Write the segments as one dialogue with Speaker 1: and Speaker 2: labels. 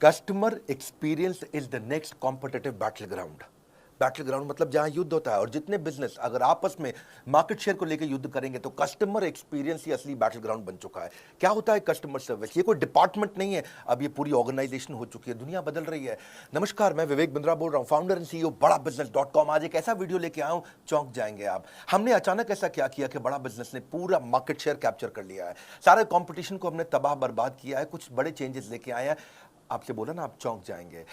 Speaker 1: Customer experience is the next competitive battle ground. Battle ground मतलब जहां युद्ध होता है, और जितने बिजनेस अगर आपस में मार्केट शेयर को लेकर युद्ध करेंगे तो कस्टमर एक्सपीरियंस ही असली बैटल ग्राउंड बन चुका है। क्या होता है कस्टमर सर्विस? ये कोई डिपार्टमेंट नहीं है, अब ये पूरी ऑर्गेनाइजेशन हो चुकी है, दुनिया बदल रही है। नमस्कार, मैं विवेक बिंद्रा बोल रहा हूं, फाउंडर एंड सीईओ बड़ा बिजनेस.com। आज एक ऐसा वीडियो लेके आया हूं, चौंक जाएंगे आप। हमने अचानक ऐसा क्या किया कि बड़ा बिजनेस ने पूरा मार्केट शेयर कैप्चर कर लिया है, सारे कंपटीशन को हमने तबाह बर्बाद किया है, कुछ बड़े चेंजेस लेके आए हैं। आपसे बोला ना, आप चौंक जाएंगे।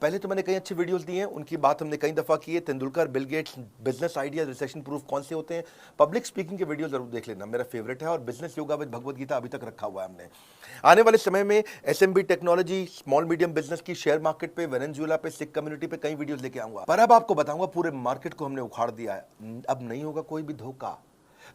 Speaker 1: पहले तो मैंने कई अच्छे वीडियोस दिए हैं, उनकी बात हमने कई दफा की है। Tendulkar, Bill Gates, business idea, recession proof कौन से होते हैं। पब्लिक स्पीकिंग के वीडियो जरूर देख लेना, मेरा फेवरेट है। और business yoga with Bhagavad Gita अभी तक रखा हुआ है हमने। आने वाले समय में SMB technology, small medium business की, शेयर मार्केट पे, वेनेजुएला पे, सिख कम्युनिटी पे कई वीडियोस लेके आऊंगा। पर अब आपको बताऊंगा, पूरे मार्केट को हमने उखाड़ दिया है, अब नहीं होगा कोई भी धोखा।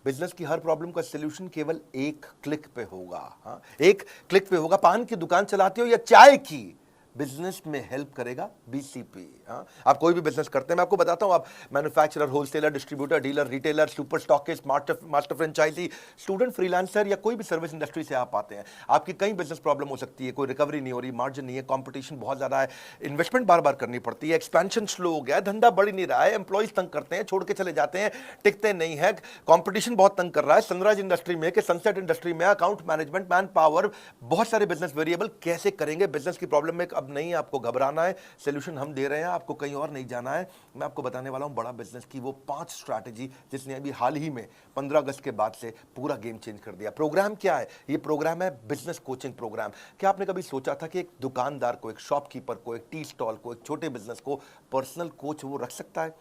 Speaker 1: बिजनेस की हर प्रॉब्लम का सलूशन केवल एक क्लिक पे होगा। हाँ, एक क्लिक पे होगा। पान की दुकान चलाते हो या चाय की, बिजनेस में हेल्प करेगा बीसीपी। हाँ, आप कोई भी बिजनेस करते हैं, मैं आपको बताता हूं, आप manufacturer, wholesaler, distributor, dealer, retailer, super stockist, master franchisee, student, freelancer या कोई भी सर्विस इंडस्ट्री से आप आते हैं, आपकी कई बिजनेस प्रॉब्लम हो सकती है। कोई रिकवरी नहीं हो रही, मार्जिन नहीं है, कंपटीशन बहुत ज्यादा है, इन्वेस्टमेंट बार बार करनी पड़ती है, एक्सपेंशन स्लो हो गया है, धंधा बढ़ नहीं रहा है, एंप्लॉइज तंग करते हैं, छोड़ के चले जाते हैं, टिकते नहीं है, कंपटीशन बहुत तंग कर रहा है, सनराइज इंडस्ट्री में कि सनसेट इंडस्ट्री में, अकाउंट मैनेजमेंट, मैन पावर, बहुत सारे बिजनेस वेरिएबल। कैसे करेंगे बिजनेस की प्रॉब्लम में? अब नहीं आपको घबराना है, सोल्यूशन हम दे रहे हैं, आपको कहीं और नहीं जाना है। मैं आपको बताने वाला हूं बड़ा बिजनेस की वो 5 स्ट्रैटेजी जिसने अभी हाल ही में 15 अगस्त के बाद से पूरा गेम चेंज कर दिया। प्रोग्राम क्या है? ये प्रोग्राम है बिजनेस कोचिंग प्रोग्राम। क्या आपने कभी सोचा था कि एक दुकानदार को, एक शॉपकीपर को, एक टी स्टॉल को, एक छोटे बिजनेस को पर्सनल कोच वो रख सकता है?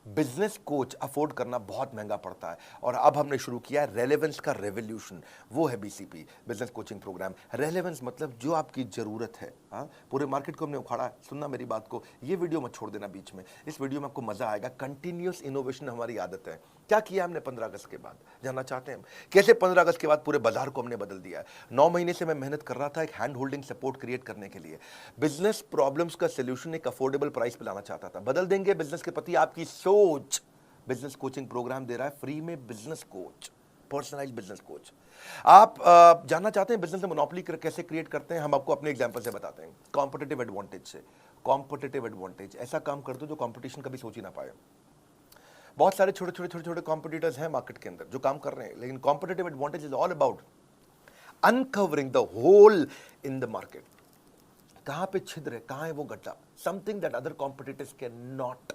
Speaker 1: बिजनेस कोच अफोर्ड करना बहुत महंगा पड़ता है, और अब हमने शुरू किया है रेलेवेंस का रेवोल्यूशन। वो है BCP, business coaching program. Relevance मतलब जो आपकी जरूरत है। हाँ, पूरे मार्केट को हमने उखाड़ा। सुनना मेरी बात को, ये वीडियो मत छोड़ देना बीच में, इस वीडियो में आपको मजा आएगा। कंटिन्यूअस इनोवेशन हमारी आदत है। क्या किया हमने 15 अगस्त के बाद, जानना चाहते हैं हम? कैसे 15 अगस्त के बाद पूरे बाजार को हमने बदल दिया है। 9 महीने से मैं मेहनत कर रहा था एक हैंड होल्डिंग सपोर्ट क्रिएट करने के लिए। बिजनेस प्रॉब्लम्स का सोल्यूशन एक अफोर्डेबल प्राइस पे लाना चाहता था। बदल देंगे बिजनेस के प्रति आपकी सोच। बिजनेस कोचिंग प्रोग्राम दे रहा है फ्री में, business coach, personalised business coach. आप जानना चाहते हैं बिजनेस में मोनोपोली कैसे क्रिएट करते हैं? हम आपको अपने एग्जांपल से बताते हैं, कॉम्पिटिटिव एडवांटेज से। कॉम्पिटिटिव एडवांटेज, ऐसा काम कर दो जो कंपटीशन कभी सोच ही ना पाए। बहुत सारे छोटे कॉम्पिटिटर्स हैं मार्केट के अंदर जो काम कर रहे हैं, लेकिन competitive advantage is all about uncovering the hole in the market. कहां पे छिद्र है, कहां है वो गड्ढा, something that other competitors can not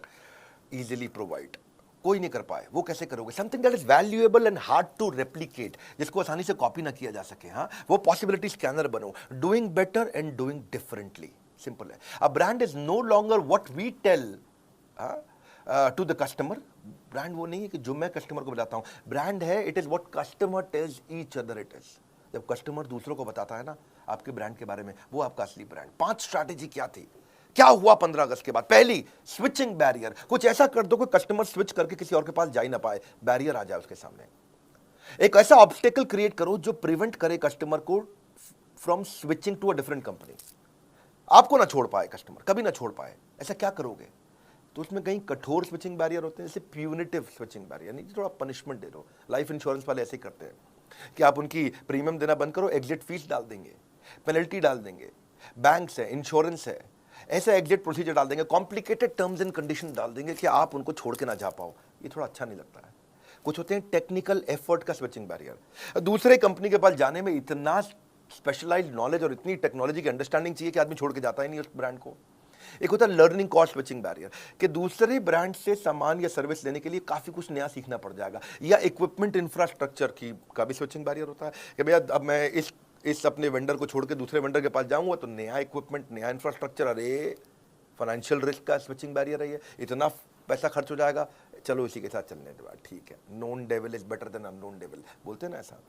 Speaker 1: easily provide. कोई नहीं कर पाए, वो कैसे करोगे? Something that is valuable and hard to replicate, जिसको आसानी से कॉपी ना किया जा सके। हाँ, वो पॉसिबिलिटी स्कैनर बनो। Doing better and doing differently, simple है। A brand is no longer what we tell to the customer. Brand वो नहीं है कि जो मैं कस्टमर को बताता हूं, ब्रांड है it is what customer tells each other it is. जब कस्टमर दूसरों को बताता है ना आपके ब्रांड के बारे में, वो आपका असली ब्रांड। 5 स्ट्रैटेजी क्या थी, क्या हुआ 15 अगस्त के बाद? पहली, स्विचिंग बैरियर। कुछ ऐसा कर दो कि कस्टमर स्विच करके किसी और के पास जा ही ना पाए, बैरियर आ जाए उसके सामने। एक ऐसा ऑब्स्टेकल क्रिएट करो जो प्रिवेंट करे कस्टमर को from switching to a different company. आपको ना छोड़ पाए कस्टमर, कभी ना छोड़ पाए। ऐसा क्या करोगे? तो उसमें कहीं कठोर स्विचिंग बैरियर होते हैं, जैसे प्यूनिटिव स्विचिंग बैरियर, नहीं, थोड़ा पनिशमेंट दे दो। लाइफ इंश्योरेंस वाले ऐसे ही करते हैं कि आप उनकी प्रीमियम देना बंद करो, एग्जिट फीस डाल देंगे, पेनल्टी डाल देंगे। बैंक्स है, इंश्योरेंस है, ऐसा एग्जिट प्रोसीजर डाल देंगे, कॉम्प्लिकेटेड टर्म्स एंड कंडीशन डाल देंगे कि आप उनको छोड़ के ना जा पाओ। ये थोड़ा अच्छा नहीं लगता है। कुछ होते हैं टेक्निकल एफर्ट का स्विचिंग बैरियर। दूसरे कंपनी के पास जाने में इतना स्पेशलाइज्ड नॉलेज और इतनी टेक्नोलॉजी की अंडरस्टैंडिंग चाहिए कि आदमी छोड़ के जाता ही नहीं उस ब्रांड को। एक होता है लर्निंग कॉस्ट स्विचिंग बैरियर, कि दूसरे ब्रांड से सामान या सर्विस लेने के लिए काफी कुछ नया सीखना पड़ जाएगा। या इक्विपमेंट इंफ्रास्ट्रक्चर की का भी स्विचिंग बैरियर होता है कि भैया अब मैं इस अपने वेंडर को छोड़ के दूसरे वेंडर के पास जाऊंगा तो नया इक्विपमेंट, नया इंफ्रास्ट्रक्चर, अरे फाइनेंशियल रिस्क का स्विचिंग बैरियर है ये। इतना पैसा खर्च हो जाएगा, चलो इसी के साथ चलने दो, ठीक है। Known devil is better than unknown devil, बोलते हैं ना ऐसा।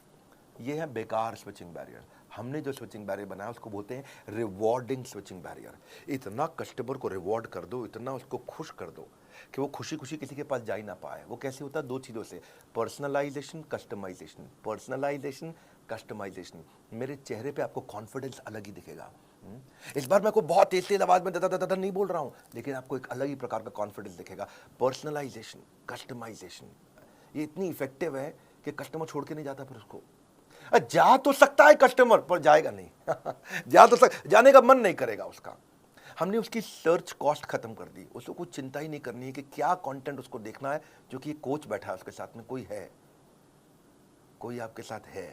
Speaker 1: ये है बेकार स्विचिंग बैरियर। हमने जो स्विचिंग बैरियर बनाया उसको बोलते हैं रिवॉर्डिंग स्विचिंग बैरियर। इतना कस्टमर को रिवॉर्ड कर दो, इतना उसको खुश कर दो कि वो खुशी खुशी किसी के पास जा ही ना पाए। वो कैसे होता है? 2 चीज़ों से, पर्सनलाइजेशन, कस्टमाइजेशन। Personalisation, customization. मेरे चेहरे पे आपको कॉन्फिडेंस अलग ही दिखेगा। इस बार मैं को बहुत तेज आवाज में दादा नहीं बोल रहा हूं, लेकिन आपको एक अलग ही प्रकार का कॉन्फिडेंस दिखेगा। पर्सनलाइजेशन, कस्टमाइजेशन, ये इतनी इफेक्टिव है कि कस्टमर छोड़ के नहीं जाता फिर उसको। जा तो सकता है कस्टमर, पर जाएगा नहीं। जाने का मन नहीं करेगा उसका। हमने उसकी सर्च कॉस्ट खत्म कर दी, उसको कुछ चिंता ही नहीं करनी है कि क्या कंटेंट उसको देखना है, जो कि कोच बैठा है उसके साथ में, कोई है, कोई आपके साथ है,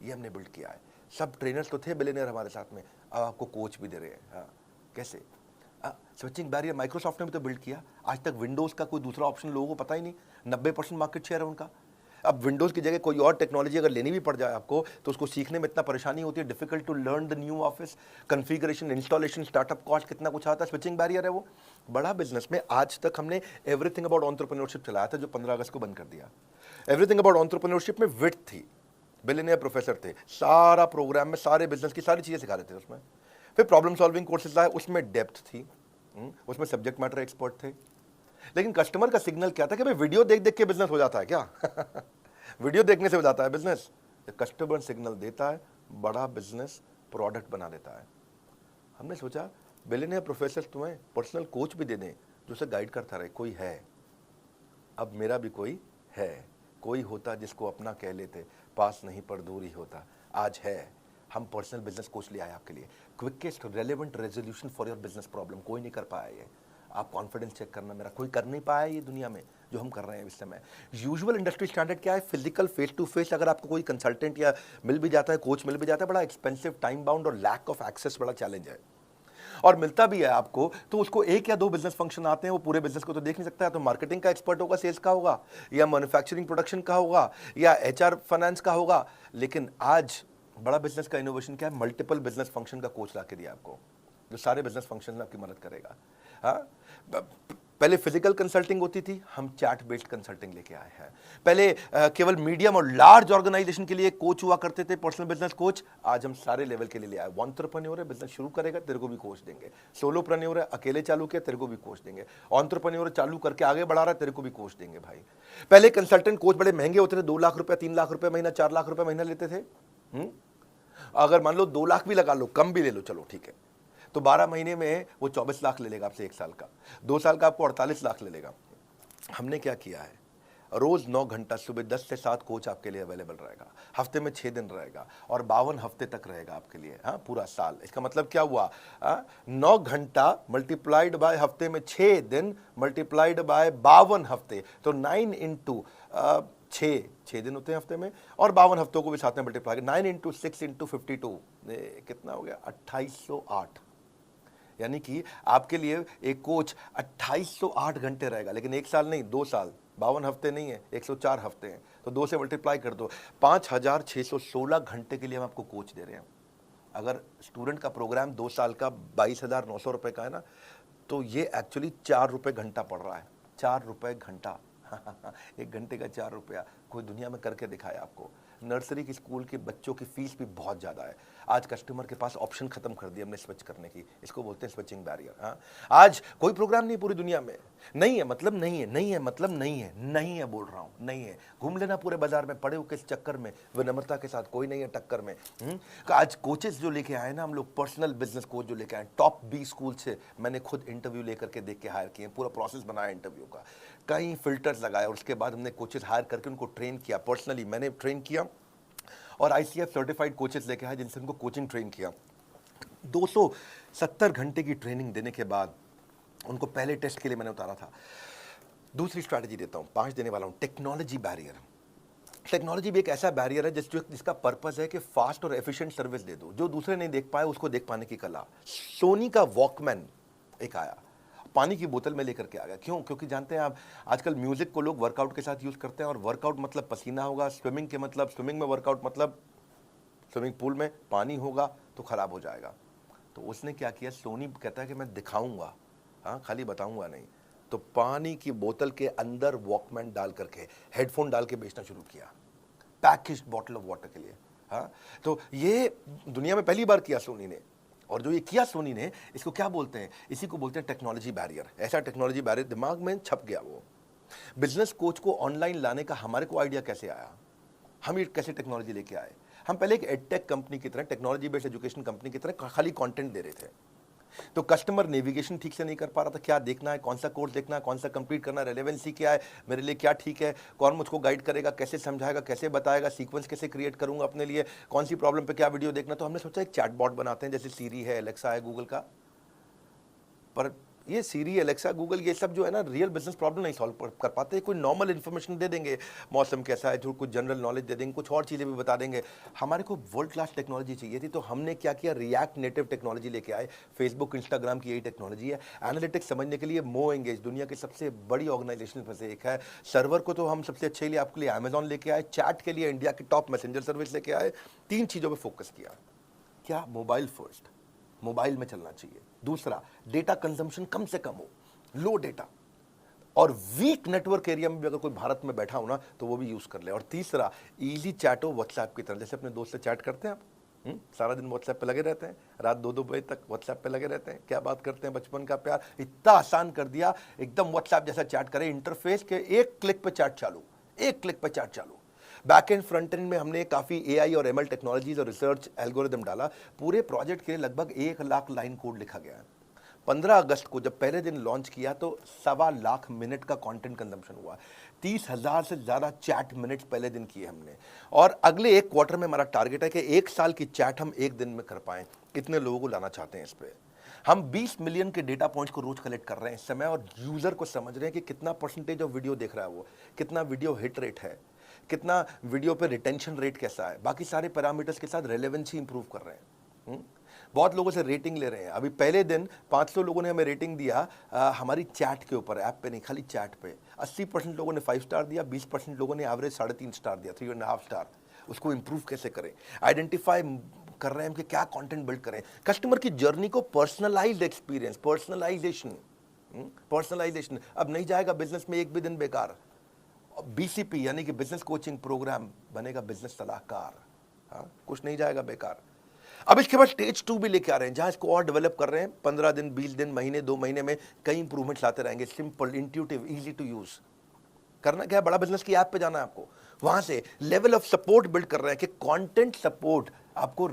Speaker 1: ये हमने बिल्ड किया है। सब ट्रेनर्स तो थे बिलियनियर हमारे साथ में, अब आपको कोच भी दे रहे हैं। हाँ, कैसे? स्विचिंग बैरियर माइक्रोसॉफ्ट ने भी तो बिल्ड किया। आज तक विंडोज़ का कोई दूसरा ऑप्शन लोगों को पता ही नहीं, 90% मार्केट शेयर है उनका। अब विंडोज़ की जगह कोई और टेक्नोलॉजी अगर लेनी भी पड़ जाए आपको, तो उसको सीखने में इतना परेशानी होती है, difficult to learn the new office, configuration, installation, startup cost, कितना कुछ आता है। स्विचिंग बैरियर है वो। बड़ा बिजनेस में आज तक हमने एवरीथिंग अबाउट एंटरप्रेन्योरशिप चलाया था, जो 15 अगस्त को बंद कर दिया। एवरीथिंग अबाउट एंटरप्रेन्योरशिप में विड्थ थी, बिलियनियर प्रोफेसर थे, सारा प्रोग्राम में सारे बिजनेस की सारी चीज़ें सिखा रहे थे उसमें। फिर प्रॉब्लम सॉल्विंग कोर्सेज आए, उसमें डेप्थ थी, उसमें सब्जेक्ट मैटर एक्सपर्ट थे। लेकिन कस्टमर का सिग्नल क्या था कि भाई वीडियो देख देख के बिजनेस हो जाता है क्या? वीडियो देखने से हो जाता है बिजनेस? कस्टमर सिग्नल देता है, बड़ा बिजनेस प्रोडक्ट बना देता है। हमने सोचा बिलियनियर प्रोफेसर तुम्हें पर्सनल कोच भी दे दें, जो उसे गाइड करता रहे। कोई है, अब मेरा भी कोई है, कोई होता जिसको अपना कह लेते, पास नहीं पर दूर ही होता। आज है, हम पर्सनल बिजनेस कोच ले आए आपके लिए, quickest relevant resolution for your business problem. कोई नहीं कर पाया ये, आप कॉन्फिडेंस चेक करना, मेरा कोई कर नहीं पाया ये दुनिया में जो हम कर रहे हैं इस समय। यूजुअल इंडस्ट्री स्टैंडर्ड क्या है? फिजिकल फेस टू फेस अगर आपको कोई कंसल्टेंट या मिल भी जाता है, कोच मिल भी जाता है, बड़ा एक्सपेंसिव, टाइम बाउंड और लैक ऑफ एक्सेस बड़ा चैलेंज है। और मिलता भी है आपको तो उसको एक या दो बिजनेस फंक्शन आते हैं, वो पूरे बिजनेस को तो देख नहीं सकता है। तो मार्केटिंग का एक्सपर्ट होगा, सेल्स का होगा, या मैन्युफैक्चरिंग प्रोडक्शन का होगा, या एचआर फाइनेंस का होगा। लेकिन आज बड़ा बिजनेस का इनोवेशन क्या है? मल्टीपल बिजनेस फंक्शन का कोच ला के दिया आपको, जो सारे बिजनेस फंक्शन में आपकी मदद करेगा। हाँ, पहले फिजिकल कंसल्टिंग होती थी, हम चैट बेस्ड कंसल्टिंग लेके आए हैं। पहले केवल मीडियम और लार्ज ऑर्गेनाइजेशन के लिए कोच हुआ करते थे, पर्सनल बिजनेस कोच। आज हम सारे लेवल के लिए ले आए। एंटरप्रेन्योर है, बिजनेस शुरू करेगा, तेरे को भी कोच देंगे। सोलोप्रेन्योर है, अकेले चालू किया, तेरे को भी कोच देंगे। एंटरप्रेन्योर चालू करके आगे बढ़ा रहा है, तेरे को भी कोच देंगे भाई। पहले कंसल्टेंट कोच बड़े महंगे होते थे, 2 लाख रुपए, 3 लाख रुपए महीना, 4 लाख रुपए महीना लेते थे। अगर मान लो 2 लाख भी लगा लो, कम भी ले लो, चलो ठीक है, तो 12 महीने में वो 24 लाख ले लेगा आपसे 1 साल का। 2 साल का आपको 48 लाख ले लेगा। हमने क्या किया है? रोज 9 घंटा सुबह 10 से 7 कोच आपके लिए अवेलेबल रहेगा, हफ्ते में 6 दिन रहेगा, और 52 हफ्ते तक रहेगा आपके लिए। हाँ, पूरा साल। इसका मतलब क्या हुआ? 9 घंटा मल्टीप्लाइड बाय हफ्ते में 6 दिन मल्टीप्लाइड बाय 52 हफ्ते, तो 9 इंटू 6 दिन होते हैं हफ्ते में, और 52 हफ्तों को भी साथ में मल्टीप्लाई, 9 इंटू 6 इंटू 52, कितना हो गया? 2808। यानी कि आपके लिए एक कोच 2808 घंटे रहेगा, लेकिन 1 साल नहीं, 2 साल, 52 हफ्ते नहीं है, 104 हफ्ते हैं, तो 2 से मल्टीप्लाई कर दो, 5616 घंटे के लिए हम आपको कोच दे रहे हैं। अगर स्टूडेंट का प्रोग्राम 2 साल का 22,900 रुपए का है ना, तो ये एक्चुअली 4 रुपए घंटा पड़ रहा है। 4 रुपए घंटा। 1 घंटे का 4 रुपया कोई दुनिया में करके दिखाए आपको। नर्सरी की स्कूल के बच्चों की फीस भी बहुत ज़्यादा है। आज कस्टमर के पास ऑप्शन खत्म कर दिया हमने स्विच करने की, इसको बोलते हैं स्विचिंग बैरियर। हाँ, आज कोई प्रोग्राम नहीं पूरी दुनिया में, नहीं है मतलब नहीं है, नहीं है मतलब नहीं है, नहीं है बोल रहा हूँ, नहीं है। घूम लेना पूरे बाजार में, पड़े हो किस चक्कर में, विनम्रता के साथ, कोई नहीं है टक्कर में। आज कोचेस जो लेके आए ना हम लोग, पर्सनल बिजनेस कोच जो लेके आए, टॉप 20 स्कूल से मैंने खुद इंटरव्यू लेकर के देख के हायर किए, पूरा प्रोसेस बनाया इंटरव्यू का, कई फिल्टर्स लगाए, और उसके बाद हमने कोचेस हायर करके उनको ट्रेन किया। पर्सनली मैंने ट्रेन किया, और ICF सर्टिफाइड कोचेस लेके आए जिनसे उनको कोचिंग ट्रेन किया। 270 घंटे की ट्रेनिंग देने के बाद उनको पहले टेस्ट के लिए मैंने उतारा था। दूसरी स्ट्रैटेजी देता हूं, 5 देने वाला हूं, टेक्नोलॉजी बैरियर। टेक्नोलॉजी भी एक ऐसा बैरियर है जिसका पर्पस है कि फास्ट और एफिशिएंट सर्विस दे दो, जो दूसरे नहीं देख पाए उसको देख पाने की कला। सोनी का वॉकमैन एक आया, पानी की बोतल में लेकर के आ गया। क्यों? क्योंकि जानते हैं आप, आजकल म्यूजिक को लोग वर्कआउट के साथ यूज करते हैं, और वर्कआउट मतलब पसीना होगा, स्विमिंग के मतलब, स्विमिंग में वर्कआउट मतलब स्विमिंग पूल में पानी होगा तो खराब हो जाएगा। तो उसने क्या किया, सोनी कहता है कि मैं दिखाऊंगा, हाँ, खाली बताऊंगा नहीं। तो पानी की बोतल के अंदर वॉकमैन डाल करके, हेडफोन डाल के बेचना शुरू किया, पैकेज्ड बॉटल ऑफ वाटर के लिए। हाँ, तो ये दुनिया में पहली बार किया सोनी ने। और जो ये किया सोनी ने, इसको क्या बोलते हैं? इसी को बोलते हैं टेक्नोलॉजी बैरियर। ऐसा टेक्नोलॉजी बैरियर दिमाग में छप गया। वो बिजनेस कोच को ऑनलाइन लाने का हमारे को आइडिया कैसे आया? हम ये कैसे टेक्नोलॉजी लेके आए? हम पहले एक एडटेक कंपनी की तरह, टेक्नोलॉजी बेस्ड एजुकेशन कंपनी की तरह खाली कंटेंट दे रहे थे। तो कस्टमर नेविगेशन ठीक से नहीं कर पा रहा था, क्या देखना है, कौन सा कोर्स देखना है, कौन सा कंप्लीट करना है, रेलेवेंसी क्या है, मेरे लिए क्या ठीक है, कौन मुझको गाइड करेगा, कैसे समझाएगा, कैसे बताएगा, सीक्वेंस कैसे क्रिएट करूंगा अपने लिए, कौन सी प्रॉब्लम पे क्या वीडियो देखना। तो हमने सोचा एक चैटबॉट बनाते हैं, जैसे सीरी है, एलेक्सा है गूगल का। पर ये सीरी, एलेक्सा, गूगल, ये सब जो है ना, रियल बिजनेस प्रॉब्लम नहीं सॉल्व कर पाते। कोई नॉर्मल इन्फॉर्मेशन दे देंगे, मौसम कैसा है, जो कुछ जनरल नॉलेज दे देंगे, कुछ और चीज़ें भी बता देंगे। हमारे को वर्ल्ड क्लास टेक्नोलॉजी चाहिए थी, तो हमने क्या किया, रिएक्ट नेटिव टेक्नोलॉजी लेके आए। फेसबुक, इंस्टाग्राम की यही टेक्नोलॉजी है। एनालिटिक्स समझने के लिए मो एंगेज दुनिया की सबसे बड़ी ऑर्गेनाइजेशन में से एक है। सर्वर को तो हम सबसे अच्छे लिए आपके लिए अमेजॉन लेके आए। चैट के लिए इंडिया की टॉप मैसेंजर सर्विस लेके आए। 3 चीज़ों पर फोकस किया। क्या? मोबाइल फर्स्ट, मोबाइल में चलना चाहिए। दूसरा, डेटा कंजम्पशन कम से कम हो, लो डेटा, और वीक नेटवर्क एरिया में भी अगर कोई भारत में बैठा हो ना तो वो भी यूज कर ले। और तीसरा, इजी चैट हो व्हाट्सएप की तरह, जैसे अपने दोस्त से चैट करते हैं आप। सारा दिन व्हाट्सएप पे लगे रहते हैं, रात 2-2 बजे तक व्हाट्सएप पे लगे रहते हैं, क्या बात करते हैं, बचपन का प्यार। इतना आसान कर दिया, एकदम व्हाट्सएप जैसा चैट करें, इंटरफेस के एक क्लिक पे चैट चालू, एक क्लिक पे चैट चालू। बैक एंड फ्रंट एंड में हमने काफ़ी एआई और एमएल टेक्नोलॉजीज और रिसर्च एल्गोरिदम डाला। पूरे प्रोजेक्ट के लिए लगभग 1 लाख लाइन कोड लिखा गया है। 15 अगस्त को जब पहले दिन लॉन्च किया तो 1.25 लाख मिनट का कंटेंट कंजम्पशन हुआ। 30,000 से ज़्यादा चैट मिनट्स पहले दिन किए हमने। और अगले 1 क्वार्टर में हमारा टारगेट है कि 1 साल की चैट हम 1 दिन में कर पाएं। इतने लोगों को लाना चाहते हैं इस पर। हम 20 मिलियन के डेटा पॉइंट्स को रोज कलेक्ट कर रहे हैं इस समय, और यूज़र को समझ रहे हैं कि कितना परसेंटेज ऑफ वीडियो देख रहा है वो, कितना वीडियो हिट रेट है, कितना वीडियो पे रिटेंशन रेट कैसा है, बाकी सारे पैरामीटर्स के साथ रेलेवेंसी इंप्रूव कर रहे हैं। बहुत लोगों से रेटिंग ले रहे हैं। अभी पहले दिन 500 लोगों ने हमें रेटिंग दिया हमारी चैट के ऊपर, ऐप पे नहीं, खाली चैट पे। 80% लोगों ने 5 स्टार दिया, 20% लोगों ने एवरेज 3.5 स्टार दिया, 3.5 स्टार। उसको इंप्रूव कैसे करें, आइडेंटिफाई कर रहे हैं कि क्या कंटेंट बिल्ड करें, कस्टमर की जर्नी को पर्सनलाइज्ड एक्सपीरियंस, पर्सनलाइजेशन। अब नहीं जाएगा बिजनेस में एक भी दिन बेकार। बीसीपी यानी कि बिजनेस कोचिंग प्रोग्राम बनेगा बिजनेस सलाहकार। हाँ, कुछ नहीं जाएगा बेकार। अब इसके बाद स्टेज 2 भी लेके आ रहे हैं, जहां इसको और डेवलप कर रहे हैं। 15 दिन, 20 दिन, महीने, 2 महीने में कई इंप्रूवमेंट्स लाते रहेंगे। Simple, intuitive, easy to use. करना क्या है, बड़ा बिजनेस की ऐप पे जाना है आपको। वहां से लेवल ऑफ सपोर्ट बिल्ड कर रहे हैं कि कंटेंट सपोर्ट आपको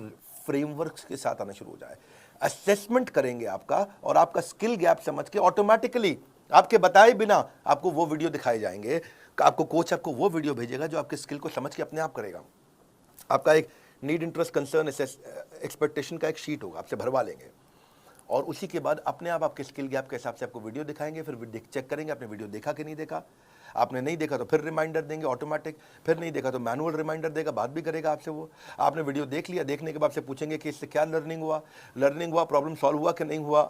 Speaker 1: फ्रेमवर्क्स के साथ आना शुरू हो जाए। असेसमेंट करेंगे आपका, और आपका स्किल गैप समझ के ऑटोमेटिकली आपके बताए बिना आपको वो वीडियो दिखाए जाएंगे। आपको कोच आपको वो वीडियो भेजेगा जो आपके स्किल को समझ के अपने आप करेगा। आपका एक नीड, इंटरेस्ट, कंसर्न, एक्सपेक्टेशन का एक शीट होगा, आपसे भरवा लेंगे, और उसी के बाद अपने आप आपके स्किल गैप के हिसाब से आपको वीडियो दिखाएंगे। फिर चेक करेंगे आपने वीडियो देखा कि नहीं देखा। आपने नहीं देखा तो फिर रिमाइंडर देंगे ऑटोमेटिक, फिर नहीं देखा तो मैनुअल रिमाइंडर देगा, बात भी करेगा आपसे वो। आपने वीडियो देख लिया, देखने के बाद से पूछेंगे कि इससे क्या लर्निंग हुआ, प्रॉब्लम सॉल्व हुआ कि नहीं हुआ।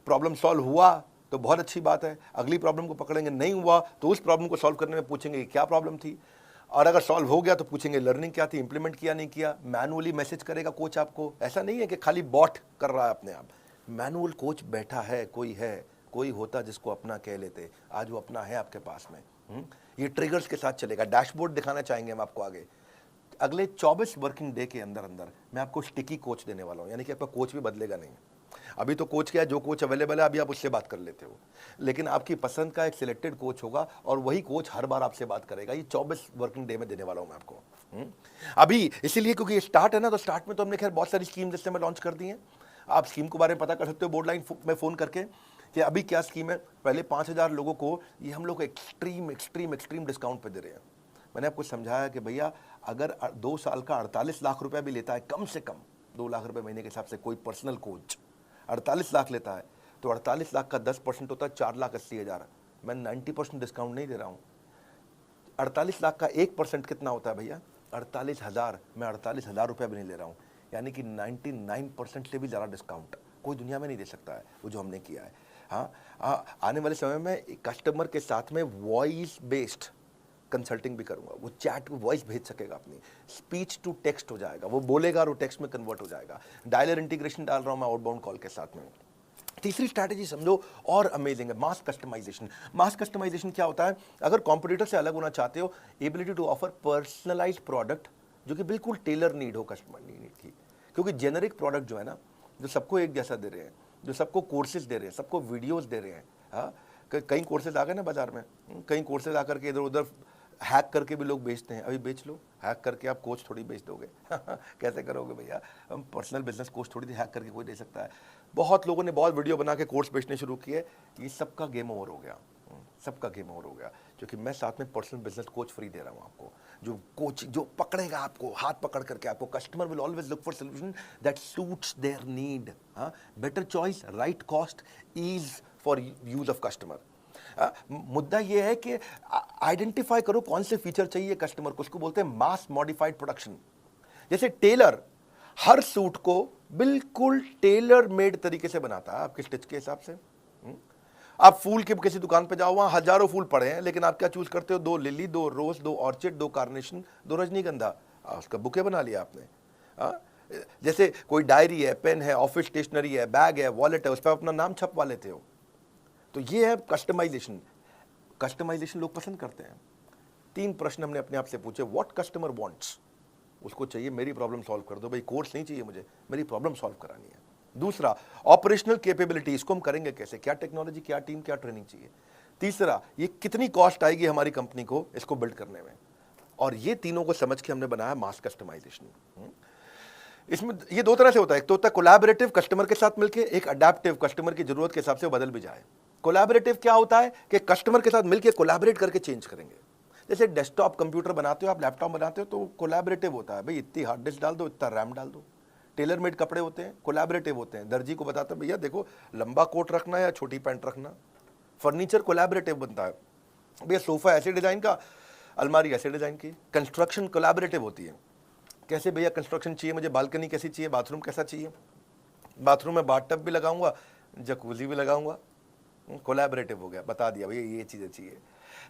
Speaker 1: प्रॉब्लम सॉल्व हुआ तो बहुत अच्छी बात है, अगली प्रॉब्लम को पकड़ेंगे। नहीं हुआ तो उस प्रॉब्लम को सॉल्व करने में पूछेंगे कि क्या प्रॉब्लम थी, और अगर सॉल्व हो गया तो पूछेंगे लर्निंग क्या थी, इंप्लीमेंट किया नहीं किया। मैनुअली मैसेज करेगा कोच आपको। ऐसा नहीं है कि खाली बॉट कर रहा है अपने आप, मैनुअल कोच बैठा है, कोई होता जिसको अपना कह लेते। आज वो अपना है आपके पास में। ये ट्रिगर्स के साथ चलेगा। डैशबोर्ड दिखाना चाहेंगे हम आपको आगे। अगले 24 वर्किंग डे के अंदर मैं आपको स्टिकी कोच देने वाला हूँ, यानी कि आपका कोच भी बदलेगा नहीं। अभी तो कोच क्या है, जो कोच अवेलेबल है अभी आप उससे बात कर लेते हो, लेकिन आपकी पसंद का एक सिलेक्टेड कोच होगा, और वही कोच हर बार आपसे बात करेगा। ये 24 वर्किंग डे में देने वाला हूं मैं आपको। अभी इसीलिए क्योंकि ये स्टार्ट है ना, तो स्टार्ट में तो हमने खैर बहुत सारी स्कीम जिससे मैं लॉन्च कर दी है। आप स्कीम के बारे में पता कर सकते हो बोर्ड लाइन में फ़ोन करके कि अभी क्या स्कीम है। पहले 5,000 लोगों को ये हम लोग एक्सट्रीम डिस्काउंट पे दे रहे हैं। मैंने आपको समझाया कि भैया अगर 2 साल का 48 लाख रुपया भी लेता है, कम से कम 2 लाख रुपए महीने के हिसाब से कोई पर्सनल कोच 48 लाख लेता है, तो 48 लाख का 10% होता है 4,80,000। मैं 90% डिस्काउंट नहीं दे रहा हूँ। 48 लाख का 1% कितना होता है भैया? 48,000। मैं 48,000 रुपया भी नहीं ले रहा हूँ, यानी कि 99% से भी ज़्यादा डिस्काउंट कोई दुनिया में नहीं दे सकता है वो जो हमने किया है। हाँ, आने वाले समय में कस्टमर के साथ में वॉइस बेस्ड कंसल्टिंग भी करूंगा। वो चैट को वॉइस भेज सकेगा, अपनी स्पीच टू टेक्स्ट हो जाएगा, वो बोलेगा और वो टेक्स्ट में कन्वर्ट हो जाएगा। डायलर इंटीग्रेशन डाल रहा हूं मैं आउटबाउंड कॉल के साथ में। तीसरी स्ट्रैटेजी समझो और अमेजिंग है, मास कस्टमाइजेशन। मास कस्टमाइजेशन क्या होता है? अगर कॉम्पिटिटर से अलग होना चाहते हो, ability to offer personalised product जो कि बिल्कुल टेलर नीड हो कस्टमर नीड की। क्योंकि जेनरिक प्रोडक्ट जो है ना, जो सबको एक जैसा दे रहे हैं, जो सबको कोर्सेज दे रहे हैं, सबको वीडियोस दे रहे हैं। हाँ, कई कोर्सेज आ गए ना बाजार में, कई कोर्सेज आकर के इधर उधर हैक करके भी लोग बेचते हैं, अभी बेच लो, हैक करके आप कोच थोड़ी बेच दोगे कैसे करोगे भैया, हम पर्सनल बिजनेस कोच थोड़ी हैक करके कोई दे सकता है। बहुत लोगों ने बहुत वीडियो बना के कोर्स बेचने शुरू किए, ये सबका गेम ओवर हो गया, सबका गेम ओवर हो गया, क्योंकि मैं साथ में पर्सनल बिजनेस कोच फ्री दे रहा हूँ आपको, जो कोच जो पकड़ेगा आपको, हाथ पकड़ करके आपको, customer will always look for solution that suits their need, better choice, right cost, ease for use of customer. मुद्दा ये है कि आइडेंटिफाई करो कौन से फीचर चाहिए कस्टमर को, उसको बोलते हैं मास मॉडिफाइड प्रोडक्शन। जैसे टेलर हर सूट को बिल्कुल टेलर मेड तरीके से बनाता है आपके स्टिच के हिसाब से। आप फूल के किसी दुकान पे जाओ, वहां हजारों फूल पड़े हैं, लेकिन आप क्या चूज करते हो, 2 लिली, 2 रोज, 2 ऑर्चिड, 2 कार्नेशन, 2 रजनीगंधा, उसका बुके बना लिया आपने। जैसे कोई डायरी है, पेन है, ऑफिस स्टेशनरी है, बैग है, वॉलेट है, उस पर अपना नाम छपवा लेते हो। तो ये है कस्टमाइजेशन। कस्टमाइजेशन लोग पसंद करते हैं। 3 प्रश्न हमने अपने आप से पूछे, व्हाट कस्टमर वांट्स, उसको चाहिए मेरी प्रॉब्लम सॉल्व कर दो भाई, कोर्स नहीं चाहिए मुझे, मेरी प्रॉब्लम सॉल्व करानी है। दूसरा, ऑपरेशनल कैपेबिलिटी, इसको हम करेंगे कैसे, क्या टेक्नोलॉजी, क्या टीम, क्या ट्रेनिंग चाहिए। तीसरा, ये कितनी कॉस्ट आएगी हमारी कंपनी को इसको बिल्ड करने में। और ये तीनों को समझ के हमने बनाया मास कस्टमाइजेशन। इसमें ये 2 तरह से होता है, एक तो होता है कोलैबोरेटिव, कस्टमर के साथ मिलके, एक अडैप्टिव, कस्टमर की जरूरत के हिसाब से वो बदल भी जाए। कोलैबोरेटिव क्या होता है कि कस्टमर के साथ मिलके कोलैबोरेट करके चेंज करेंगे। जैसे डेस्कटॉप कंप्यूटर बनाते हो आप, लैपटॉप बनाते हो, तो कोलैबोरेटिव होता है, भाई इतनी हार्ड डिस्क डाल दो, इतना रैम डाल दो। टेलर मेड कपड़े होते हैं, कोलैबोरेटिव होते हैं, दर्जी को बताता है भैया देखो लंबा कोट रखना है या छोटी पैंट रखना। फर्नीचर कोलैबोरेटिव बनता है, भैया सोफा ऐसे डिजाइन का, अलमारी ऐसे डिजाइन की। कंस्ट्रक्शन कोलैबोरेटिव होती है, कैसे भैया कंस्ट्रक्शन चाहिए मुझे, बालकनी कैसी चाहिए, बाथरूम कैसा चाहिए, बाथरूम में बाथ टब भी लगाऊंगा, जकूजी भी लगाऊंगा, कोलैबोरेटिव हो गया, बता दिया भैया ये चीज़ें चाहिए।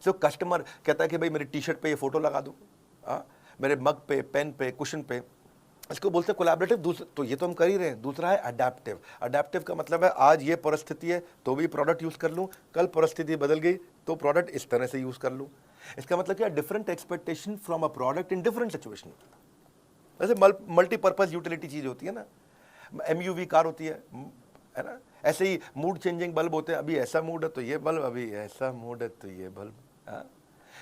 Speaker 1: सो कस्टमर कहता है कि भाई मेरी टी शर्ट पे ये फोटो लगा दो, मेरे मग पे, पेन पे, कुशन पे, इसको बोलते हैं कोलैबोरेटिव। तो ये तो हम कर ही रहे हैं। दूसरा है अडैप्टिव। अडैप्टिव का मतलब है आज ये परिस्थिति है तो भी प्रोडक्ट यूज़ कर लूँ, कल परिस्थिति बदल गई तो प्रोडक्ट इस तरह से यूज़ कर लूँ। इसका मतलब क्या, different expectation from a product in different situation. वैसे मल्टीपर्पज यूटिलिटी चीज़ होती है ना, MUV कार होती है ना, ऐसे ही मूड चेंजिंग बल्ब होते हैं, अभी ऐसा मूड है तो ये बल्ब, अभी ऐसा मूड है तो ये बल्ब।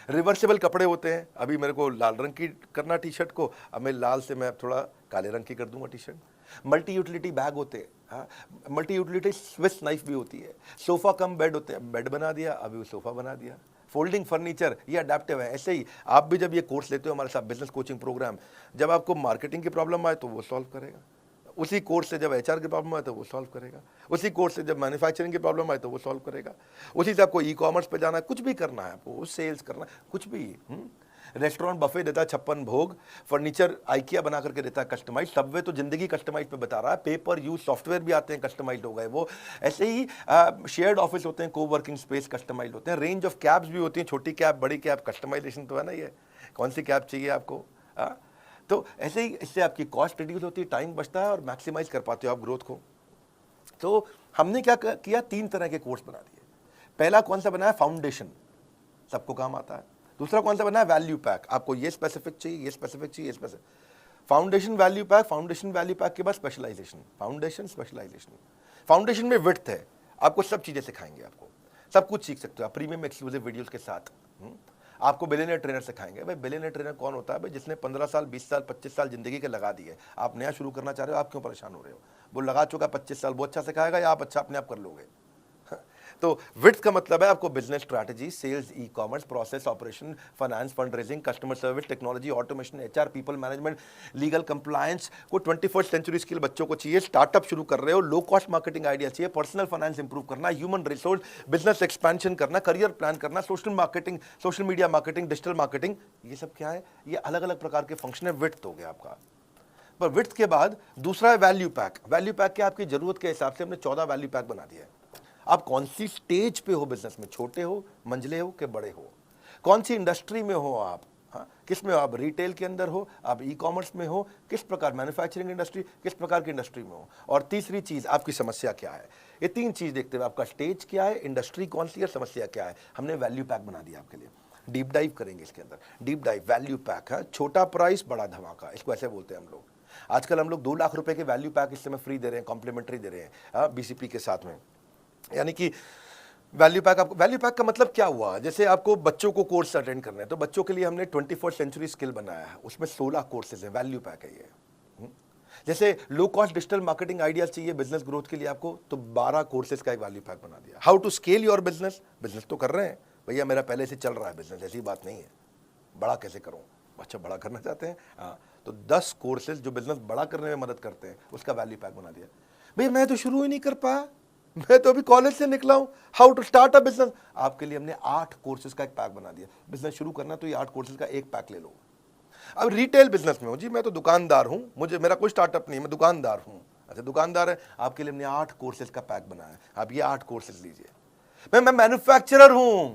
Speaker 1: रिवर्सिबल कपड़े होते हैं, अभी मेरे को लाल रंग की करना टी शर्ट को, अब मैं लाल से मैं थोड़ा काले रंग की कर दूंगा T shirt. Multi utility bag होते हैं, मल्टी यूटिलिटी स्विस नाइफ भी होती है। सोफा कम बेड होते हैं, बेड बना दिया, अभी वो सोफा बना दिया। फोल्डिंग फर्नीचर, ये अडेप्टिव है। ऐसे ही आप भी जब ये कोर्स लेते हो हमारे साथ, बिजनेस कोचिंग प्रोग्राम, जब आपको मार्केटिंग की प्रॉब्लम आए तो वो सॉल्व करेगा, उसी कोर्स से जब HR की प्रॉब्लम आए तो वो सॉल्व करेगा, उसी कोर्स से जब मैन्युफैक्चरिंग की प्रॉब्लम आए तो वो सॉल्व करेगा, उसी से आपको ई-कॉमर्स पे जाना है, कुछ भी करना है आपको, सेल्स करना है, कुछ भी। रेस्टोरेंट बफे देता है 56 भोग, फर्नीचर आइकिया बना करके देता है कस्टमाइज, सबवे तो जिंदगी कस्टमाइज पे बता रहा है, पेपर यूज सॉफ्टवेयर भी आते हैं कस्टमाइज हो गए वो। ऐसे ही शेयर्ड ऑफिस होते हैं, को वर्किंग स्पेस कस्टमाइज होते हैं, रेंज ऑफ कैब्स भी होती हैं, छोटी कैब, बड़ी कैब, कस्टमाइजेशन तो है ना, ये कौन सी कैब चाहिए आपको। तो ऐसे ही इससे आपकी कॉस्ट रिड्यूस होती है, टाइम बचता है और मैक्सिमाइज कर पाते हो आप ग्रोथ को। तो हमने क्या किया, 3 तरह के कोर्स बना दिए। पहला कौन सा बनाया, फाउंडेशन, सबको काम आता है। दूसरा कौन सा बनाया, वैल्यू पैक, आपको ये स्पेसिफिक चाहिए, ये स्पेसिफिक चाहिए, ये specific. Foundation, value pack, foundation value pack के बाद स्पेशलाइजेशन, फाउंडेशन स्पेशलाइजेशन। फाउंडेशन में विड्थ है, आपको सब चीजें सिखाएंगे, आपको सब कुछ सीख सकते हो आप प्रीमियम एक्सक्लूसिव वीडियोस के साथ। आपको बिलियनियर ट्रेनर सिखाएंगे। भाई बिलियनियर ट्रेनर कौन होता है, भाई जिसने 15 साल 20 साल 25 साल जिंदगी के लगा दिए। आप नया शुरू करना चाह रहे हो, आप क्यों परेशान हो रहे हो, वो लगा चुका 25 साल, वो अच्छा सिखाएगा या आप अच्छा अपने आप कर लोगे। तो विड्थ का मतलब है आपको business strategy, sales, e-commerce, process, operation, finance, fund raising, customer service, technology, automation, HR, people management, legal compliance को 21st सेंचुरी स्किल बच्चों को चाहिए। स्टार्टअप शुरू कर रहे हो, लो कॉस्ट मार्केटिंग आइडिया चाहिए, पर्सनल फाइनेंस इंप्रूव करना, ह्यूमन रिसोर्स, बिजनेस एक्सपेंशन करना, करियर प्लान करना, social marketing, social media marketing, digital marketing, ये सब क्या है, ये अलग अलग प्रकार के फंक्शन है। विड्थ हो गया आपका। पर विड्थ के बाद दूसरा है वैल्यू पैक। वैल्यू पैक क्या, आपकी जरूरत के हिसाब से हमने 14 वैल्यू पैक बना दिया है। आप कौन सी स्टेज पे हो बिजनेस में, छोटे हो, मंझले हो कि बड़े हो, कौन सी इंडस्ट्री में हो आप, किस में हो आप, रिटेल के अंदर हो, आप ई-कॉमर्स में हो, किस प्रकार मैन्युफैक्चरिंग इंडस्ट्री, किस प्रकार की इंडस्ट्री में हो, और तीसरी चीज आपकी समस्या क्या है। ये 3 चीज देखते हुए आपका स्टेज क्या है, इंडस्ट्री कौन सी है, समस्या क्या है, हमने वैल्यू पैक बना दिया आपके लिए। डीप डाइव करेंगे इसके अंदर, डीप डाइव वैल्यू पैक है, छोटा प्राइस बड़ा धमाका, इसको ऐसे बोलते हैं हम लोग। आजकल हम लोग 2 लाख रुपए के वैल्यू पैक इस समय फ्री दे रहे हैं, कॉम्प्लीमेंट्री दे रहे हैं BCP के साथ में, यानी कि वैल्यू पैक, आपको वैल्यू पैक का मतलब क्या हुआ? जैसे आपको बच्चों को कोर्स अटेंड करने हैं तो बच्चों के लिए हमने 21st सेंचुरी स्किल बनाया है, उसमें 16 कोर्सेज है, वैल्यू पैक है ये। जैसे low cost digital marketing ideas चाहिए बिजनेस ग्रोथ के लिए आपको, तो 12 कोर्सेज का एक वैल्यू पैक बना दिया। How to scale your business, business तो कर रहे हैं भैया, मेरा पहले से चल रहा है बिजनेस, ऐसी बात नहीं है, बड़ा कैसे करूं? अच्छा बड़ा करना चाहते हैं, हाँ, तो 10 कोर्सेज जो बिजनेस बड़ा करने में मदद करते हैं उसका वैल्यू पैक बना दिया। भैया मैं तो शुरू ही नहीं कर पाया, मैं तो अभी कॉलेज से निकला हूं, how to start a business, आपके लिए हमने 8 कोर्सेज का एक पैक बना दिया। बिजनेस शुरू करना तो ये 8 कोर्सेज का एक पैक ले लो। अब रिटेल बिजनेस में हूं जी, मैं तो दुकानदार हूं, मुझे मेरा कोई स्टार्टअप नहीं, मैं दुकानदार हूं। अच्छा दुकानदार है, आपके लिए हमने 8 कोर्सेज का पैक बनाया है, आप ये 8 कोर्सेज लीजिए। मैं मैन्युफैक्चरर हूं,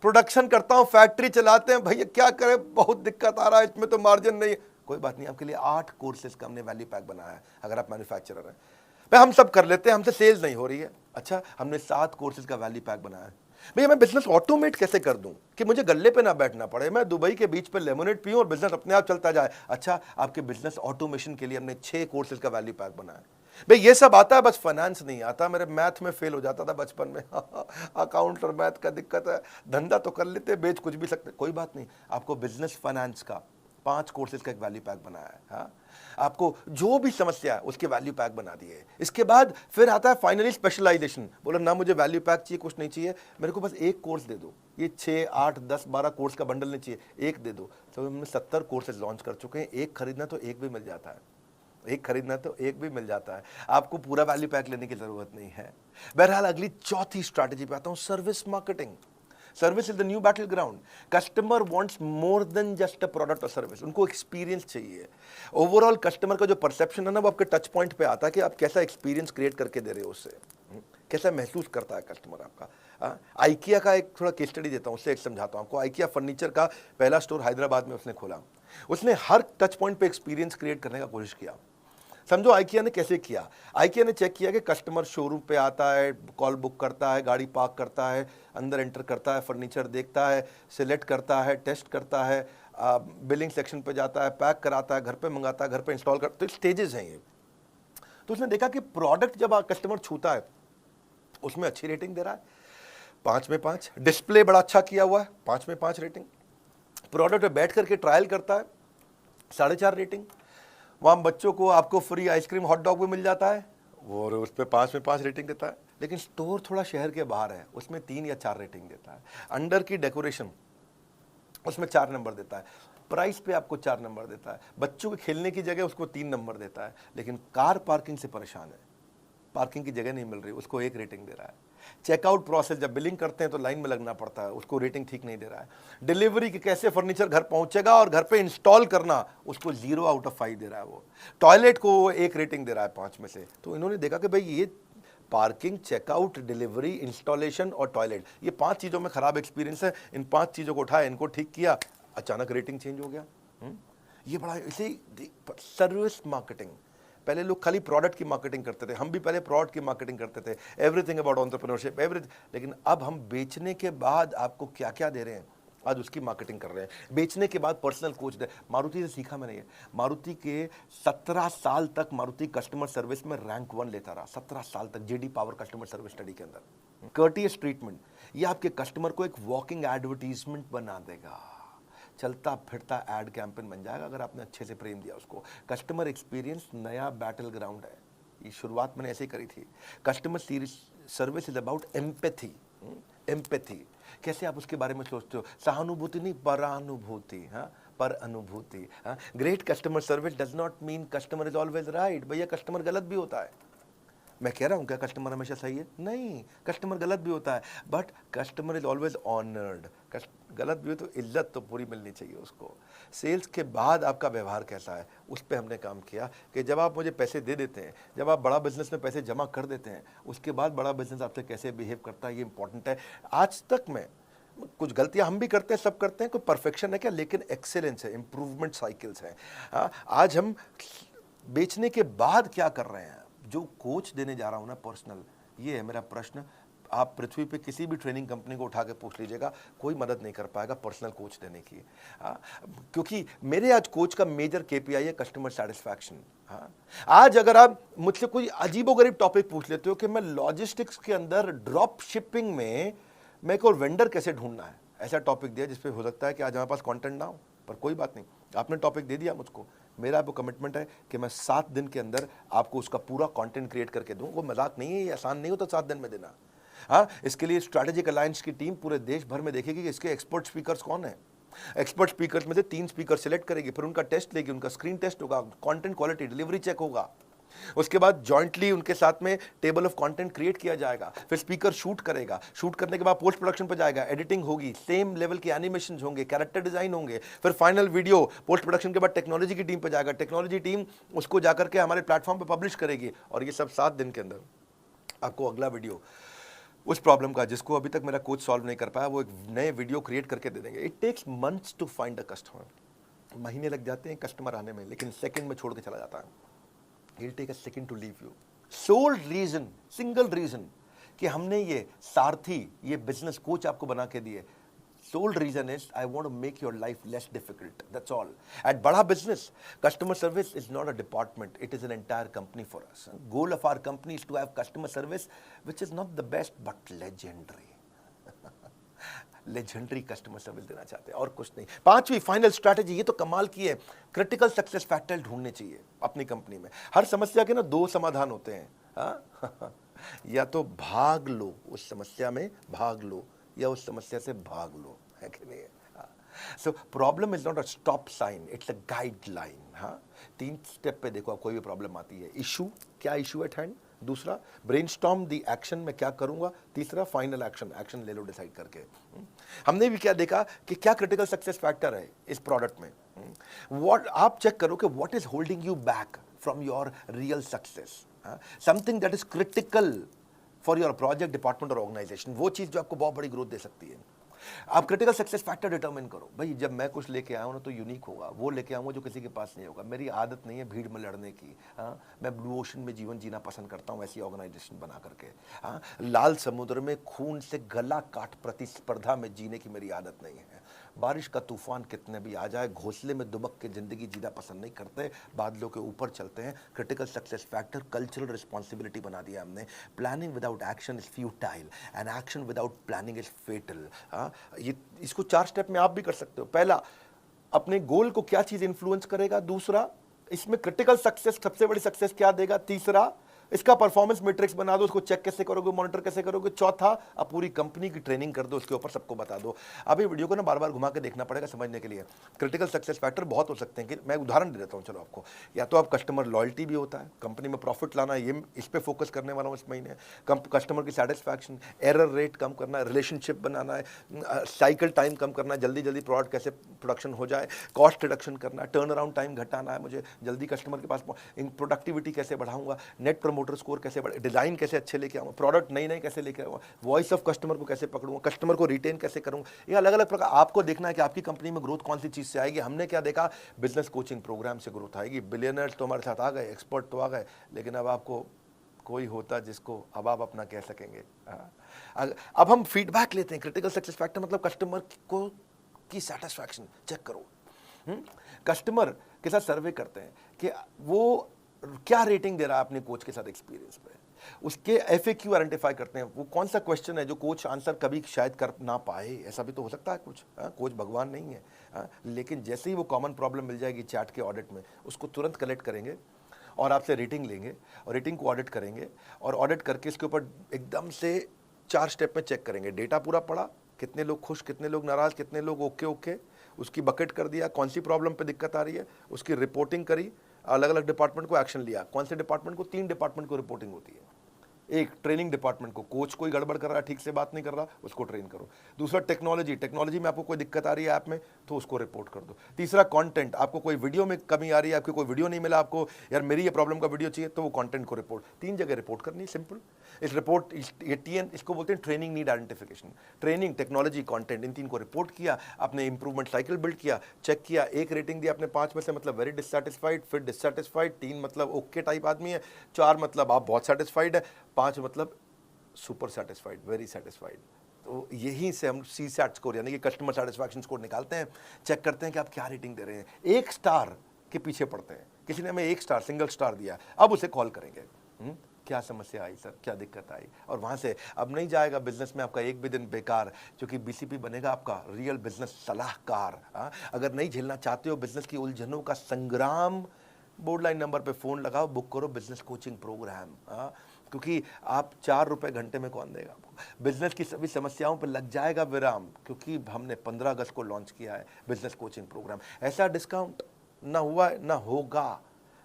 Speaker 1: प्रोडक्शन करता हूं, फैक्ट्री चलाते हैं, भैया क्या करें, बहुत दिक्कत आ रहा है, इसमें तो मार्जिन नहीं है, कोई बात नहीं, आपके लिए 8 कोर्सेज का हमने वैल्यू पैक बनाया है। अगर आप मैन्युफैक्चरर हैं, भाई हम सब कर लेते हैं, हमसे सेल्स नहीं हो रही है, अच्छा हमने 7 कोर्सेज का वैल्यू पैक बनाया है। भैया मैं बिजनेस ऑटोमेट कैसे कर दूं कि मुझे गल्ले पे ना बैठना पड़े, मैं दुबई के बीच पे लेमोनेड पीऊं और बिजनेस अपने आप चलता जाए। अच्छा आपके बिजनेस ऑटोमेशन के लिए हमने 6 कोर्सेज का वैल्यू पैक बनाया। भाई ये सब आता है, बस फाइनेंस नहीं आता। मेरे मैथ में फेल हो जाता था बचपन में अकाउंट और मैथ का दिक्कत है, धंधा तो कर लेते, बेच कुछ भी सकते, कोई बात नहीं, आपको बिजनेस फाइनेंस का 5 कोर्सेज का एक वैल्यू पैक बनाया है। हाँ आपको जो भी समस्या है उसके वैल्यू पैक बना दिए। इसके बाद फिर आता है फाइनली स्पेशलाइजेशन, बोला ना मुझे वैल्यू पैक चाहिए, कुछ नहीं चाहिए, मेरे को बस एक कोर्स दे दो, ये 6 8 10 12 कोर्स का बंडल नहीं चाहिए, एक दे दो। तो हमने 70 कोर्सेज लॉन्च कर चुके हैं, एक खरीदना तो एक भी मिल जाता है, एक खरीदना तो एक भी मिल जाता है, आपको पूरा वैल्यू पैक लेने की जरूरत नहीं है। बहरहाल अगली चौथी स्ट्रैटेजी पे आता हूं, service marketing. Service is the new battle ground. Customer wants more than just a product और सर्विस, उनको एक्सपीरियंस चाहिए। ओवरऑल कस्टमर का जो परसेप्शन है ना, वो आपके टच पॉइंट पे आता है कि आप कैसा एक्सपीरियंस क्रिएट करके दे रहे हो उससे, कैसा महसूस करता है कस्टमर आपका। आइकिया का एक थोड़ा केस स्टडी देता हूँ, उससे एक समझाता हूँ आपको। आइकिया फर्नीचर का पहला स्टोर हैदराबाद में उसने खोला, उसने हर टच पॉइंट पे एक्सपीरियंस क्रिएट करने का कोशिश किया। समझो आइकिया ने कैसे किया, आइकिया ने चेक किया कि कस्टमर शोरूम पे आता है, कॉल बुक करता है, गाड़ी पार्क करता है, अंदर एंटर करता है, फर्नीचर देखता है, सिलेक्ट करता है, टेस्ट करता है, बिलिंग सेक्शन पे जाता है, पैक कराता है, घर पे मंगाता है, घर पे इंस्टॉल करता है, तो स्टेजेस हैं ये। तो उसने देखा कि प्रोडक्ट जब कस्टमर छूता है उसमें अच्छी रेटिंग दे रहा है, 5 में 5, डिस्प्ले बड़ा अच्छा किया हुआ है, 5 में 5 रेटिंग, प्रोडक्ट पे बैठ करके ट्रायल करता है, 4.5 रेटिंग, वहाँ बच्चों को आपको फ्री आइसक्रीम हॉट डॉग भी मिल जाता है और उस पर 5 में 5 रेटिंग देता है। लेकिन स्टोर थोड़ा शहर के बाहर है, उसमें 3 या 4 रेटिंग देता है। अंडर की डेकोरेशन उसमें 4 नंबर देता है, प्राइस पे आपको 4 नंबर देता है, बच्चों के खेलने की जगह उसको 3 नंबर देता है। लेकिन कार पार्किंग से परेशान है, पार्किंग की जगह नहीं मिल रही, उसको 1 रेटिंग दे रहा है। चेकआउट प्रोसेस, जब बिलिंग करते हैं तो लाइन में लगना पड़ता है, उसको रेटिंग ठीक नहीं दे रहा है। डिलीवरी की कैसे फर्नीचर घर पहुंचेगा और घर पे इंस्टॉल करना, उसको 0 आउट ऑफ 5 दे रहा है वो। टॉयलेट को 1 रेटिंग दे रहा है 5 में से। तो इन्होंने देखा कि भाई ये पार्किंग, चेकआउट, डिलीवरी, इंस्टॉलेशन और टॉयलेट, ये 5 चीज़ों में खराब एक्सपीरियंस है, इन 5 चीज़ों को उठाया, इनको ठीक किया, अचानक रेटिंग चेंज हो गया। ये बड़ा इसे सर्विस मार्केटिंग। पहले लोग खाली प्रोडक्ट की मार्केटिंग करते थे, हम भी पहले प्रोडक्ट की मार्केटिंग करते थे, एवरीथिंग अबाउट एंटरप्रेन्योरशिप एवरीथिंग। लेकिन अब हम बेचने के बाद आपको क्या क्या दे रहे हैं, आज उसकी मार्केटिंग कर रहे हैं। बेचने के बाद पर्सनल कोच दे, मारुति से सीखा मैंने ये। मारुति के 17 साल तक मारुति कस्टमर सर्विस में रैंक 1 लेता रहा, 17 साल तक, JD power customer service study के अंदर। कर्टियस ट्रीटमेंट, ये आपके कस्टमर को एक वॉकिंग एडवर्टीजमेंट बना देगा, चलता फिरता एड कैंपेन बन जाएगा अगर आपने अच्छे से प्रेम दिया उसको। कस्टमर एक्सपीरियंस नया बैटल ग्राउंड है, ये शुरुआत मैंने ऐसे ही करी थी। Customer service is about empathy. Empathy कैसे आप उसके बारे में सोचते हो, सहानुभूति नहीं, परानुभूति। हाँ, पर अनुभूति। हाँ, great customer service does not mean customer is always right. भैया कस्टमर गलत भी होता है, मैं कह रहा हूँ क्या कस्टमर हमेशा सही है? नहीं, कस्टमर गलत भी होता है, but customer is always honoured. गलत भी हो तो इज्जत तो पूरी मिलनी चाहिए उसको। सेल्स के बाद आपका व्यवहार कैसा है, उस पर हमने काम किया कि जब आप मुझे पैसे दे देते हैं, जब आप बड़ा बिजनेस में पैसे जमा कर देते हैं, उसके बाद बड़ा बिजनेस आपसे कैसे बिहेव करता है, ये इंपॉर्टेंट है। आज तक में कुछ गलतियां हम भी करते हैं, सब करते हैं, कोई परफेक्शन है क्या, लेकिन एक्सेलेंस है, इंप्रूवमेंट साइकिल्स हैं। आज हम बेचने के बाद क्या कर रहे हैं, जो कोच देने जा रहा हूं ना पर्सनल, ये है मेरा प्रश्न। आप पृथ्वी पे किसी भी ट्रेनिंग कंपनी को उठा के पूछ लीजिएगा, कोई मदद नहीं कर पाएगा पर्सनल कोच देने की। क्योंकि मेरे आज कोच का मेजर केपीआई है कस्टमर सेटिस्फैक्शन। हाँ, आज अगर आप मुझसे कोई अजीबोगरीब टॉपिक पूछ लेते हो कि मैं लॉजिस्टिक्स के अंदर ड्रॉप शिपिंग में मेरे को वेंडर कैसे ढूंढना है, ऐसा टॉपिक दिया जिसपे हो सकता है कि आज हमारे पास कंटेंट ना हो, पर कोई बात नहीं, आपने टॉपिक दे दिया मुझको, मेरा आपको कमिटमेंट है कि मैं 7 दिन के अंदर आपको उसका पूरा कंटेंट क्रिएट करके दूं। वो मजाक नहीं है, ये आसान नहीं होता 7 दिन में देना। हाँ, इसके लिए स्ट्रैटेजिक अलायंस की टीम पूरे देश भर में देखेगी कि इसके एक्सपर्ट स्पीकर्स कौन है। एक्सपर्ट स्पीकर्स में से 3 स्पीकर सिलेक्ट करेगी, फिर उनका टेस्ट लेगी, उनका स्क्रीन टेस्ट होगा, कंटेंट क्वालिटी डिलीवरी चेक होगा, उसके बाद जॉइंटली उनके साथ में टेबल ऑफ कंटेंट क्रिएट किया जाएगा, फिर स्पीकर शूट करेगा, शूट करने के बाद पोस्ट प्रोडक्शन पर जाएगा, एडिटिंग होगी, सेम लेवल के एनिमेशन होंगे, कैरेक्टर डिजाइन होंगे, फिर फाइनल वीडियो पोस्ट प्रोडक्शन के बाद टेक्नोलॉजी की टीम पर जाएगा, टेक्नोलॉजी टीम उसको जाकर के हमारे प्लेटफॉर्म पर पब्लिश करेगी, और ये सब 7 दिन के अंदर आपको अगला वीडियो उस प्रॉब्लम का जिसको अभी तक मेरा कोच सॉल्व नहीं कर पाया, वो एक नए वीडियो क्रिएट करके दे देंगे। It takes months to find a customer, महीने लग जाते हैं कस्टमर आने में, लेकिन सेकंड में छोड़ के चला जाता है। He'll take a second to leave you. Sole reason, single reason कि हमने ये सारथी, ये बिजनेस कोच आपको बना के दिए, sole reason is I want to make your life less difficult. That's all. At बड़ा business, customer service is not a department. It is an entire company for us. Goal of our company is to have customer service, which is not the best but legendary. Legendary customer service देना चाहते हैं और कुछ नहीं। 5वीं final strategy, ये तो कमाल की है, क्रिटिकल सक्सेस फैक्टर ढूंढने चाहिए अपनी कंपनी में। हर समस्या के ना 2 समाधान होते हैं, हाँ? या तो भाग लो, उस समस्या में भाग लो, या उस समस्या से भाग लो, है कि नहीं? So problem is not a stop sign, it's a guideline. हाँ, 3 स्टेप पे देखो, कोई भी प्रॉब्लम आती है, इशू, क्या इशू एट हैंड, दूसरा ब्रेनस्टॉर्म दी एक्शन, में क्या करूंगा, तीसरा फाइनल एक्शन, एक्शन ले लो डिसाइड करके। हमने भी क्या देखा कि क्या क्रिटिकल सक्सेस फैक्टर है इस प्रोडक्ट में। व्हाट आप चेक करो कि what is holding you back from your real success, something that is critical for your project, department और ऑर्गेनाइजेशन, वो चीज जो आपको बहुत बड़ी ग्रोथ दे सकती है। आप क्रिटिकल सक्सेस फैक्टर डिटरमिन करो, भाई जब मैं कुछ लेके आया हूं ना तो यूनिक होगा, वो लेके आऊंगा जो किसी के पास नहीं होगा। मेरी आदत नहीं है भीड़ में लड़ने की, हाँ, मैं ब्लू ओशन में जीवन जीना पसंद करता हूं, ऐसी ऑर्गेनाइजेशन बना करके। हाँ, लाल समुद्र में खून से गला काट प्रतिस्पर्धा में जीने की मेरी आदत नहीं है। बारिश का तूफान कितने भी आ जाए, घोंसले में दुबक के जिंदगी जीना पसंद नहीं करते, बादलों के ऊपर चलते हैं। Critical success factor cultural responsibility बना दिया हमने। Planning without action is futile and action without planning is fatal. ये इसको 4 स्टेप में आप भी कर सकते हो। पहला, अपने गोल को क्या चीज इंफ्लुएंस करेगा, दूसरा इसमें क्रिटिकल सक्सेस सबसे बड़ी सक्सेस क्या देगा, तीसरा इसका परफॉर्मेंस मैट्रिक्स बना दो, उसको चेक कैसे करोगे, मॉनिटर कैसे करोगे, चौथा अब पूरी कंपनी की ट्रेनिंग कर दो, उसके ऊपर सबको बता दो। अभी वीडियो को ना बार बार घुमा के देखना पड़ेगा समझने के लिए। क्रिटिकल सक्सेस फैक्टर बहुत हो सकते हैं, कि मैं उदाहरण दे देता हूं चलो आपको। या तो आप कस्टमर लॉयल्टी भी होता है, कंपनी में प्रॉफिट लाना, ये इस पे फोकस करने वाला हूं इस महीने। कस्टमर की सेटिस्फैक्शन, एरर रेट कम करना है, रिलेशनशिप बनाना है, साइकिल टाइम कम करना है, जल्दी जल्दी प्रोडक्ट कैसे प्रोडक्शन हो जाए, कॉस्ट रिडक्शन करना है, टर्न अराउंड टाइम घटाना है, मुझे जल्दी कस्टमर के पास प्रोडक्टिविटी कैसे बढ़ाऊंगा, नेट प्रमोटर स्कोर कैसे बढ़े, डिजाइन कैसे अच्छे लेके आऊंगा, प्रोडक्ट नई नई कैसे लेके आऊंगा, वॉइस ऑफ कस्टमर को कैसे पकड़ूंगा, कस्टमर को रिटेन कैसे करूंगा। ये अलग अलग प्रकार आपको देखना है कि आपकी कंपनी में ग्रोथ कौन सी चीज से आएगी। हमने क्या देखा, बिजनेस कोचिंग प्रोग्राम से ग्रोथ आएगी। बिलियनर्स तो हमारे साथ आ गए, एक्सपर्ट तो आ गए, लेकिन अब आपको कोई होता जिसको अब आप अपना कह सकेंगे। अब हम फीडबैक लेते हैं। क्रिटिकल सक्सेस फैक्टर मतलब कस्टमर को की सेटिस्फैक्शन चेक करो। कस्टमर के साथ सर्वे करते हैं कि वो क्या रेटिंग दे रहा है अपने कोच के साथ एक्सपीरियंस पे, उसके FAQ आइडेंटिफाई करते हैं, वो कौन सा क्वेश्चन है जो कोच आंसर कभी शायद कर ना पाए, ऐसा भी तो हो सकता है कुछ। कोच भगवान नहीं है, लेकिन जैसे ही वो कॉमन प्रॉब्लम मिल जाएगी चैट के ऑडिट में, उसको तुरंत कलेक्ट करेंगे और आपसे रेटिंग लेंगे और रेटिंग को ऑडिट करेंगे, और ऑडिट करके इसके ऊपर एकदम से 4 स्टेप में चेक करेंगे। डेटा पूरा पड़ा, कितने लोग खुश, कितने लोग नाराज, कितने लोग ओके, उसकी बकेट कर दिया, कौन सी प्रॉब्लम पे दिक्कत आ रही है, उसकी रिपोर्टिंग करी, अलग अलग डिपार्टमेंट को एक्शन लिया। कौन से डिपार्टमेंट को, 3 डिपार्टमेंट को रिपोर्टिंग होती है। एक ट्रेनिंग डिपार्टमेंट को, कोच कोई गड़बड़ कर रहा है, ठीक से बात नहीं कर रहा, उसको ट्रेन करो। दूसरा टेक्नोलॉजी में आपको कोई दिक्कत आ रही है ऐप में तो उसको रिपोर्ट कर दो। तीसरा कंटेंट, आपको कोई वीडियो में कमी आ रही है, आपको कोई वीडियो नहीं मिला, आपको यार मेरी ये प्रॉब्लम का वीडियो चाहिए, तो वो कंटेंट को रिपोर्ट, 3 जगह रिपोर्ट करनी, सिंपल। इस रिपोर्ट ये TN इसको बोलते हैं training need identification. Training, technology, content, इन 3 को रिपोर्ट किया, अपने इंप्रूवमेंट साइकिल बिल्ड किया, चेक किया, 1 रेटिंग दिया अपने 5 में से, मतलब वेरी डिससैटिस्फाइड, फिर डिससैटिस्फाइड, 3 मतलब ओके टाइप आदमी है, 4 मतलब आप बहुत सेटिस्फाइड है, 5 मतलब सुपर सेटिस्फाइड, वेरी सेटिस्फाइड। तो यहीं से हम सी सैट स्कोर यानी कि कस्टमर सेटिस्फैक्शन स्कोर निकालते हैं, चेक करते हैं कि आप क्या रेटिंग दे रहे हैं। 1 स्टार के पीछे पड़ते हैं, किसी ने हमें 1 स्टार सिंगल स्टार दिया, अब उसे कॉल करेंगे, क्या समस्या आई सर, क्या दिक्कत आई, और वहाँ से अब नहीं जाएगा बिजनेस में आपका एक भी दिन बेकार, क्योंकि बीसीपी बनेगा आपका रियल बिजनेस सलाहकार। अगर नहीं झेलना चाहते हो बिजनेस की उलझनों का संग्राम, बोर्ड लाइन नंबर पे फ़ोन लगाओ, बुक करो बिजनेस कोचिंग प्रोग्राम। क्योंकि आप 4 रुपए घंटे में कौन देगा आपको, बिजनेस की सभी समस्याओं पर लग जाएगा विराम, क्योंकि हमने 15 अगस्त को लॉन्च किया है बिजनेस कोचिंग प्रोग्राम। ऐसा डिस्काउंट ना हुआ है ना होगा,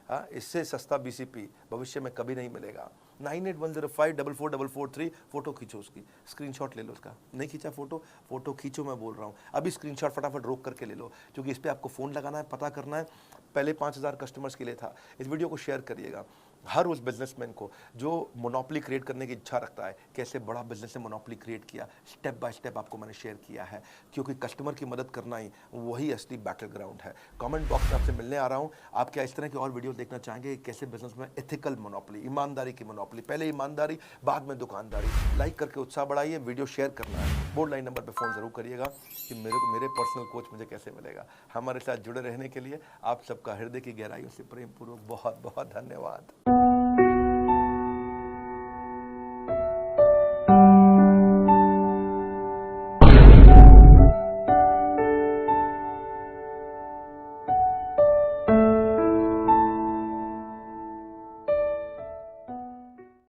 Speaker 1: इससे सस्ता बीसीपी भविष्य में कभी नहीं मिलेगा। 9810544443, फोटो खींचो उसकी, स्क्रीनशॉट ले लो उसका, नहीं खींचा फोटो खींचो, मैं बोल रहा हूँ अभी स्क्रीनशॉट फटाफट रोक करके ले लो, क्योंकि इस पर आपको फ़ोन लगाना है, पता करना है। पहले 5000 कस्टमर्स के लिए था। इस वीडियो को शेयर करिएगा हर उस बिजनेसमैन को जो मोनोपोली क्रिएट करने की इच्छा रखता है, कैसे बड़ा बिजनेस से मोनोपोली क्रिएट किया, स्टेप बाय स्टेप आपको मैंने शेयर किया है, क्योंकि कस्टमर की मदद करना ही वही असली बैटल ग्राउंड है। कमेंट बॉक्स में आपसे मिलने आ रहा हूँ। आप क्या इस तरह की और वीडियो देखना चाहेंगे, कैसे बिजनेस में एथिकल मोनोपोली, ईमानदारी की मोनोपोली, पहले ईमानदारी बाद में दुकानदारी। लाइक करके उत्साह बढ़ाइए, वीडियो शेयर करना है, बोर्ड लाइन नंबर पर फ़ोन ज़रूर करिएगा कि मेरे पर्सनल कोच मुझे कैसे मिलेगा। हमारे साथ जुड़े रहने के लिए आप सबका हृदय की गहराइयों से प्रेम पूर्वक बहुत बहुत धन्यवाद।